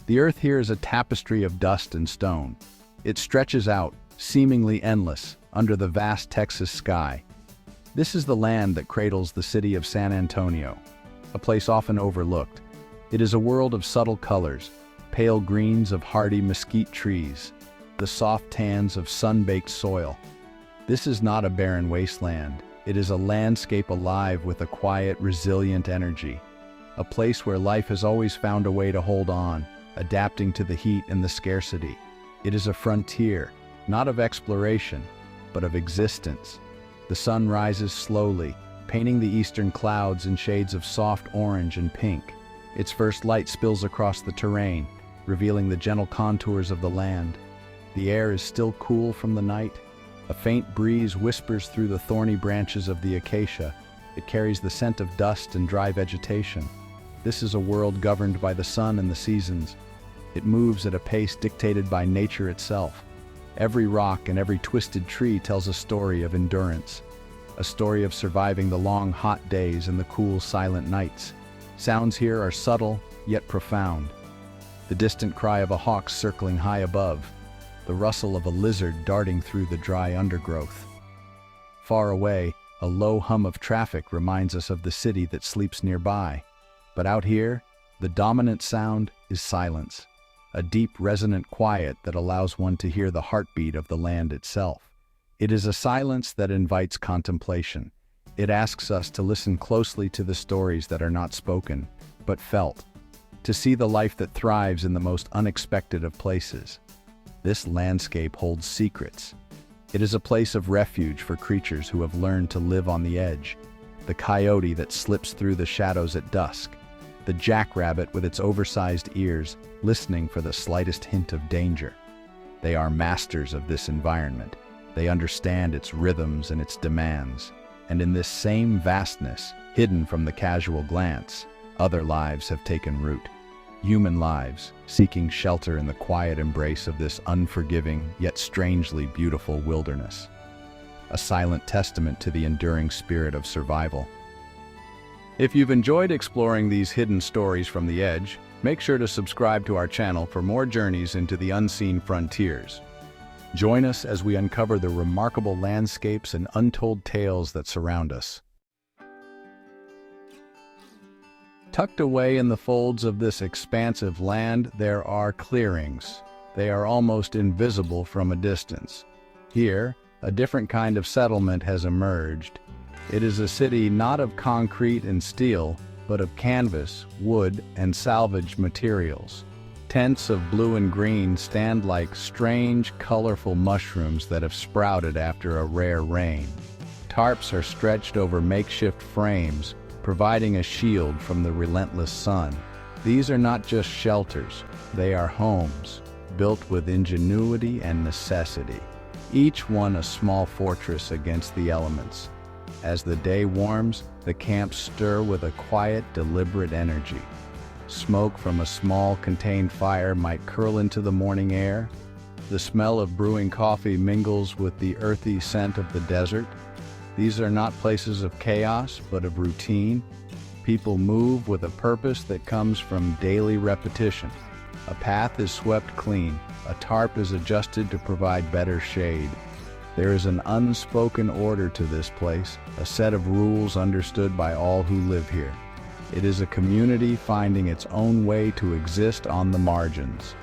The earth here is a tapestry of dust and stone. It stretches out, seemingly endless, under the vast Texas sky. This is the land that cradles the city of San Antonio, a place often overlooked. It is a world of subtle colors, pale greens of hardy mesquite trees, the soft tans of sun-baked soil. This is not a barren wasteland. It is a landscape alive with a quiet, resilient energy, a place where life has always found a way to hold on, adapting to the heat and the scarcity. It is a frontier, not of exploration, but of existence. The sun rises slowly, painting the eastern clouds in shades of soft orange and pink. Its first light spills across the terrain, revealing the gentle contours of the land. The air is still cool from the night. A faint breeze whispers through the thorny branches of the acacia. It carries the scent of dust and dry vegetation. This is a world governed by the sun and the seasons. It moves at a pace dictated by nature itself. Every rock and every twisted tree tells a story of endurance, a story of surviving the long, hot days and the cool, silent nights. Sounds here are subtle, yet profound. The distant cry of a hawk circling high above, the rustle of a lizard darting through the dry undergrowth. Far away, a low hum of traffic reminds us of the city that sleeps nearby. But out here, the dominant sound is silence, a deep, resonant quiet that allows one to hear the heartbeat of the land itself. It is a silence that invites contemplation. It asks us to listen closely to the stories that are not spoken, but felt, to see the life that thrives in the most unexpected of places. This landscape holds secrets. It is a place of refuge for creatures who have learned to live on the edge. The coyote that slips through the shadows at dusk. The jackrabbit with its oversized ears, listening for the slightest hint of danger. They are masters of this environment. They understand its rhythms and its demands. And in this same vastness, hidden from the casual glance, other lives have taken root. Human lives, seeking shelter in the quiet embrace of this unforgiving, yet strangely beautiful wilderness. A silent testament to the enduring spirit of survival. If you've enjoyed exploring these hidden stories from the edge, make sure to subscribe to our channel for more journeys into the unseen frontiers. Join us as we uncover the remarkable landscapes and untold tales that surround us. Tucked away in the folds of this expansive land, there are clearings. They are almost invisible from a distance. Here, a different kind of settlement has emerged. It is a city not of concrete and steel, but of canvas, wood, and salvaged materials. Tents of blue and green stand like strange, colorful mushrooms that have sprouted after a rare rain. Tarps are stretched over makeshift frames, providing a shield from the relentless sun. These are not just shelters, they are homes, built with ingenuity and necessity, each one a small fortress against the elements. As the day warms, the camps stir with a quiet, deliberate energy. Smoke from a small, contained fire might curl into the morning air. The smell of brewing coffee mingles with the earthy scent of the desert. These are not places of chaos, but of routine. People move with a purpose that comes from daily repetition. A path is swept clean. A tarp is adjusted to provide better shade. There is an unspoken order to this place, a set of rules understood by all who live here. It is a community finding its own way to exist on the margins.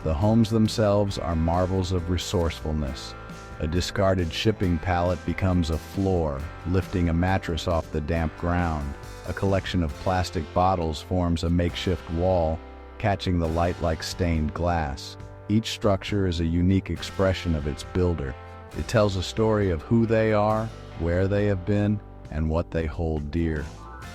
The homes themselves are marvels of resourcefulness. A discarded shipping pallet becomes a floor, lifting a mattress off the damp ground. A collection of plastic bottles forms a makeshift wall, catching the light like stained glass. Each structure is a unique expression of its builder. It tells a story of who they are, where they have been, and what they hold dear.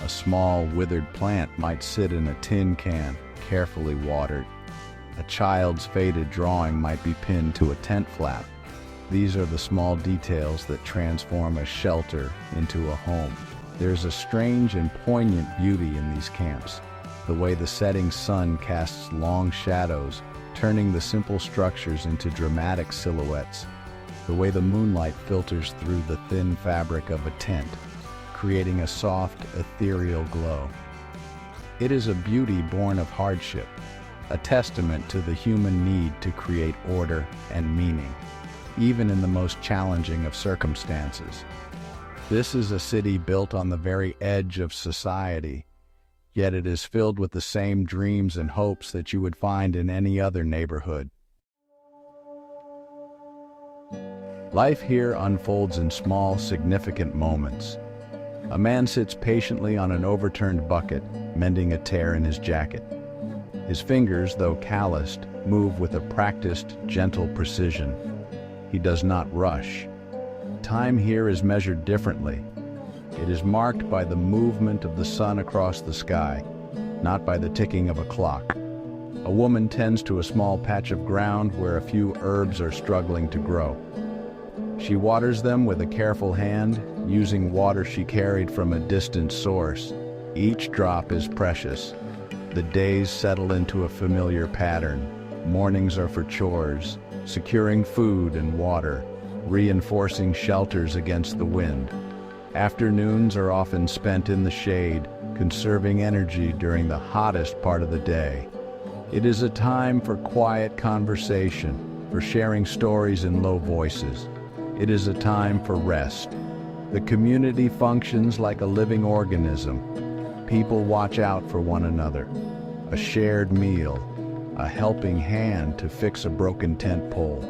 A small, withered plant might sit in a tin can, carefully watered. A child's faded drawing might be pinned to a tent flap. These are the small details that transform a shelter into a home. There's a strange and poignant beauty in these camps. The way the setting sun casts long shadows, turning the simple structures into dramatic silhouettes. The way the moonlight filters through the thin fabric of a tent, creating a soft, ethereal glow. It is a beauty born of hardship, a testament to the human need to create order and meaning, even in the most challenging of circumstances. This is a city built on the very edge of society, yet it is filled with the same dreams and hopes that you would find in any other neighborhood. Life here unfolds in small, significant moments. A man sits patiently on an overturned bucket, mending a tear in his jacket. His fingers, though calloused, move with a practiced, gentle precision. He does not rush. Time here is measured differently. It is marked by the movement of the sun across the sky, not by the ticking of a clock. A woman tends to a small patch of ground where a few herbs are struggling to grow. She waters them with a careful hand, using water she carried from a distant source. Each drop is precious. The days settle into a familiar pattern. Mornings are for chores, securing food and water, reinforcing shelters against the wind. Afternoons are often spent in the shade, conserving energy during the hottest part of the day. It is a time for quiet conversation, for sharing stories in low voices. It is a time for rest. The community functions like a living organism. People watch out for one another. A shared meal, a helping hand to fix a broken tent pole.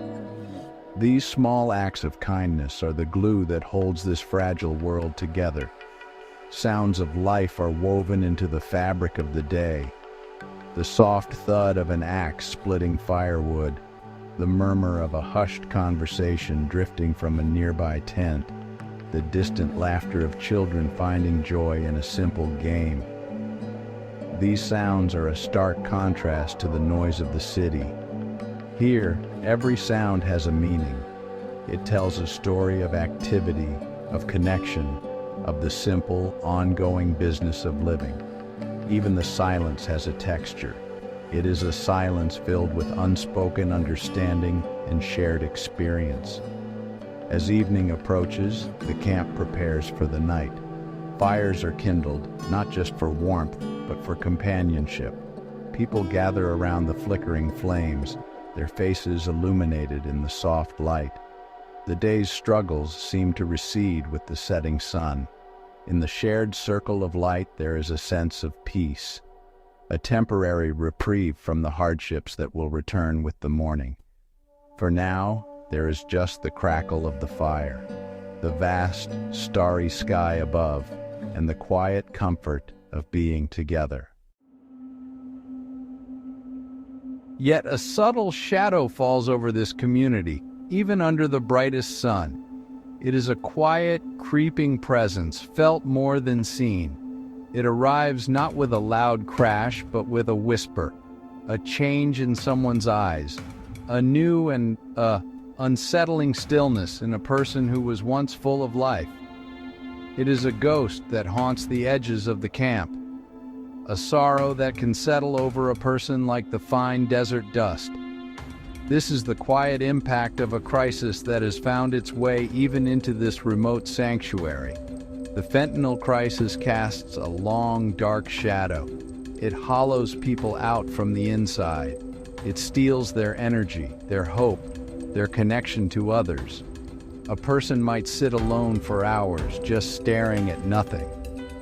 These small acts of kindness are the glue that holds this fragile world together. Sounds of life are woven into the fabric of the day. The soft thud of an axe splitting firewood, the murmur of a hushed conversation drifting from a nearby tent, the distant laughter of children finding joy in a simple game. These sounds are a stark contrast to the noise of the city. Here, every sound has a meaning. It tells a story of activity, of connection, of the simple, ongoing business of living. Even the silence has a texture. It is a silence filled with unspoken understanding and shared experience. As evening approaches, the camp prepares for the night. Fires are kindled, not just for warmth, but for companionship. People gather around the flickering flames, their faces illuminated in the soft light. The day's struggles seem to recede with the setting sun. In the shared circle of light, there is a sense of peace, a temporary reprieve from the hardships that will return with the morning. For now, there is just the crackle of the fire, the vast, starry sky above, and the quiet comfort of being together. Yet a subtle shadow falls over this community, even under the brightest sun. It is a quiet, creeping presence, felt more than seen. It arrives not with a loud crash, but with a whisper, a change in someone's eyes, a new and unsettling stillness in a person who was once full of life. It is a ghost that haunts the edges of the camp, a sorrow that can settle over a person like the fine desert dust. This is the quiet impact of a crisis that has found its way even into this remote sanctuary. The fentanyl crisis casts a long, dark shadow. It hollows people out from the inside. It steals their energy, their hope, their connection to others. A person might sit alone for hours, just staring at nothing.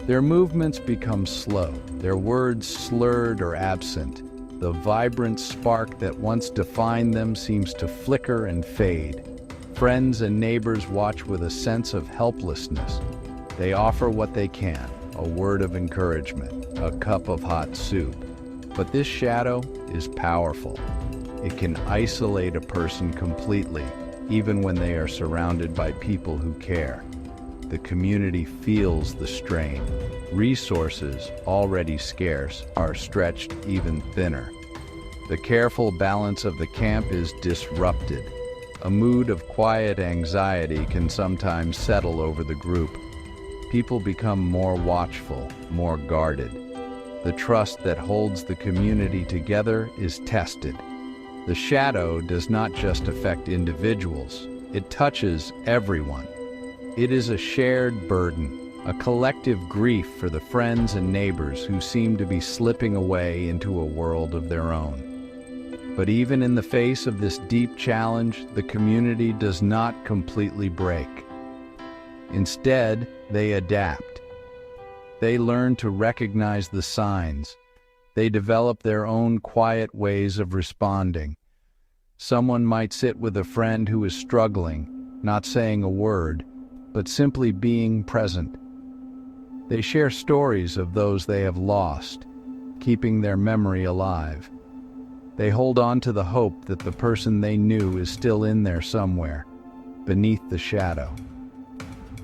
Their movements become slow, their words slurred or absent. The vibrant spark that once defined them seems to flicker and fade. Friends and neighbors watch with a sense of helplessness. They offer what they can, a word of encouragement, a cup of hot soup. But this shadow is powerful. It can isolate a person completely, even when they are surrounded by people who care. The community feels the strain. Resources, already scarce, are stretched even thinner. The careful balance of the camp is disrupted. A mood of quiet anxiety can sometimes settle over the group. People become more watchful, more guarded. The trust that holds the community together is tested. The shadow does not just affect individuals, it touches everyone. It is a shared burden, a collective grief for the friends and neighbors who seem to be slipping away into a world of their own. But even in the face of this deep challenge, the community does not completely break. Instead, they adapt. They learn to recognize the signs. They develop their own quiet ways of responding. Someone might sit with a friend who is struggling, not saying a word, but simply being present. They share stories of those they have lost, keeping their memory alive. They hold on to the hope that the person they knew is still in there somewhere, beneath the shadow.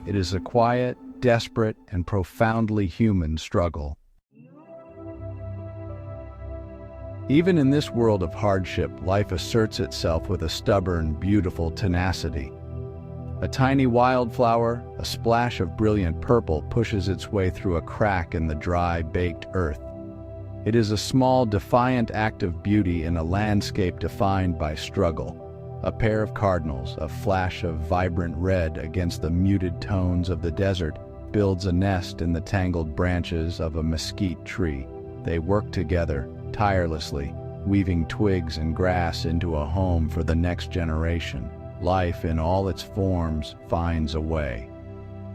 It is a quiet, desperate, and profoundly human struggle. Even in this world of hardship, life asserts itself with a stubborn, beautiful tenacity. A tiny wildflower, a splash of brilliant purple, pushes its way through a crack in the dry, baked earth. It is a small, defiant act of beauty in a landscape defined by struggle. A pair of cardinals, a flash of vibrant red against the muted tones of the desert, builds a nest in the tangled branches of a mesquite tree. They work together, tirelessly, weaving twigs and grass into a home for the next generation. Life in all its forms finds a way.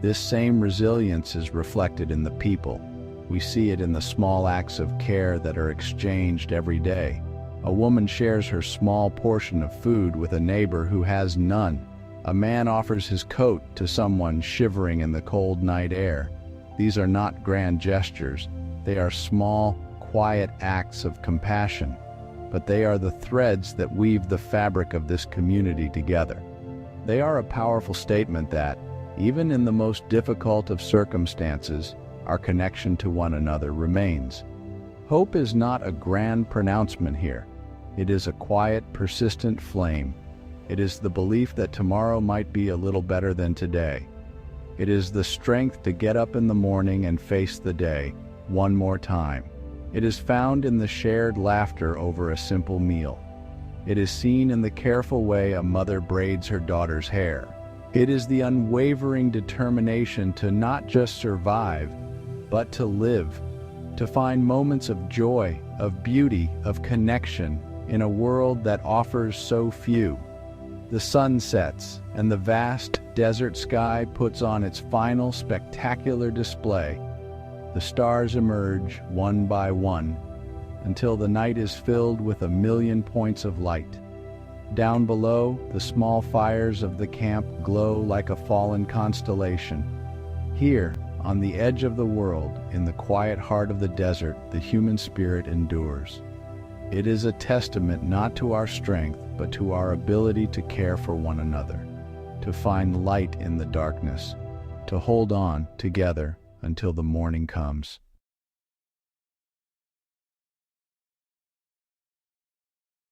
This same resilience is reflected in the people. We see it in the small acts of care that are exchanged every day. A woman shares her small portion of food with a neighbor who has none. A man offers his coat to someone shivering in the cold night air. These are not grand gestures. They are small, quiet acts of compassion, but they are the threads that weave the fabric of this community together. They are a powerful statement that, even in the most difficult of circumstances, our connection to one another remains. Hope is not a grand pronouncement here. It is a quiet, persistent flame. It is the belief that tomorrow might be a little better than today. It is the strength to get up in the morning and face the day one more time. It is found in the shared laughter over a simple meal. It is seen in the careful way a mother braids her daughter's hair. It is the unwavering determination to not just survive, but to live, to find moments of joy, of beauty, of connection in a world that offers so few. The sun sets, and the vast desert sky puts on its final spectacular display. The stars emerge one by one until the night is filled with 1,000,000 points of light. Down below, the small fires of the camp glow like a fallen constellation. Here, on the edge of the world, in the quiet heart of the desert, the human spirit endures. It is a testament not to our strength, but to our ability to care for one another, to find light in the darkness, to hold on together until the morning comes.